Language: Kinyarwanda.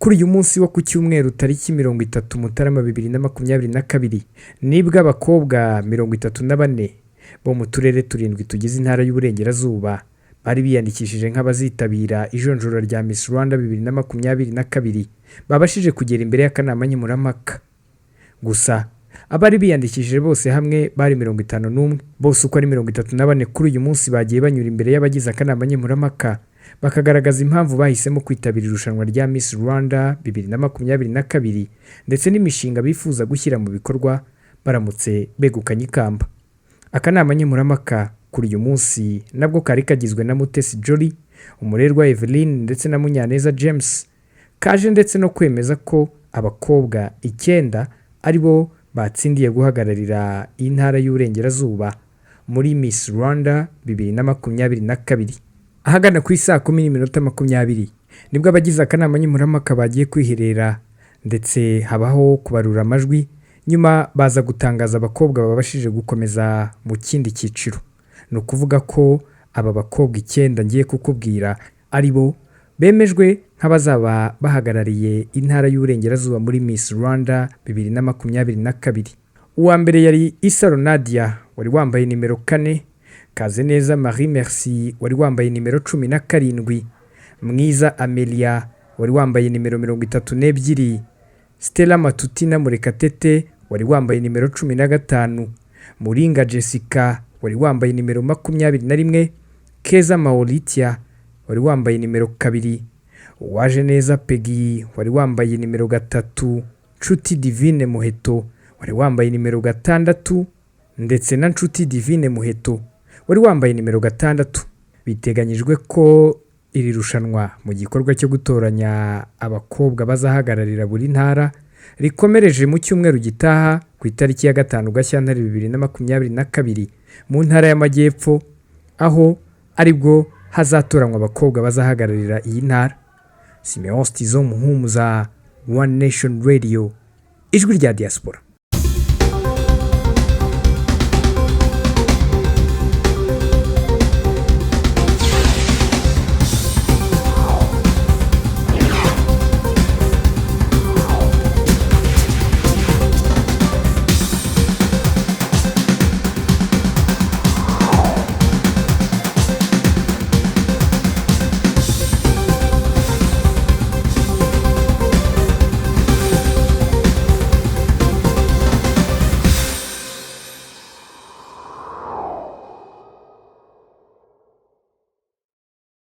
Kuri uyu munsi wo ku cyumweru tariki 30 Mutarama 2022 nibwo abakobwa 34 bo mu turere turindwi tugize intara y'Uburengerazuba bari biyandikishije nk'abazitabira ijonjora rya Miss Rwanda 2022 babashije kugera imbere y'akanama nkemurampaka. Gusa abari biyandikishije bose hamwe bari 51, bose uko ari 34 kuri uyu munsi bagiye banyura imbere y'abagize akanama nkemurampaka bakagaragaza impamvu bahisemo kwitabira irushanwa rya Miss Rwanda 2022 ndetse n'imishinga bifuza gushyira mu bikorwa baramutse begukanye ikamba. Akanama nkemurampaka kuri uyu munsi nabwo kari kagizwe na Mutesi Jolly, Umurerwa Eveline ndetse na Munyaneza James, kaje ndetse no kwemeza ko abakobwa 9 aribo batsindiye guhagararira Intara y'Uburengerazuba muri Miss Rwanda 2022. Ahagana ku isaa 10:20 nibwo abagize akanama nkemurampaka bagiye kwiherera ndetse habaho kubarura amajwi, nyuma baza gutangaza abakobwa babashije gukomeza mu kindi cyiciro. Ni ukuvuga ko aba bakobwa 9 ngiye kukubwira aribo bemejwe nk'abazaba bahagarariye Intara y'Uburengerazuba muri Miss Rwanda 2022. Uwa mbere yari Isaro Nadia wari wambaye nimero 4, Kazeneza Marie Merci wari wambaye nimero 17, Mwiza Amelia wari wambaye nimero 32, Stella Matutina Murekatete wari wambaye nimero 15, Muringa Jessica wari wambaye nimero 21, Keza Mauritia wari wambaye nimero 2, Uwaje neza Peggy wari wambaye nimero 3, Nshuti Divine Muheto wari wambaye nimero 6 ndetse na Nshuti Divine Muheto wari wambaye nimero 6. Biteganyijwe ko iri rushanwa mu gikorwa cyo gutoranya abakobwa bazahagararira buri ntara rikomereje mu cyumweru gitaha ku itariki ya 5 Gashyantare 2022 mu Ntara y'Amajyepfo, aho aribwo hazatoranywa abakobwa bazahagararira iyi ntara. Simeon Stizo Muhumuza, One Nation Radio, ijwi rya diaspora.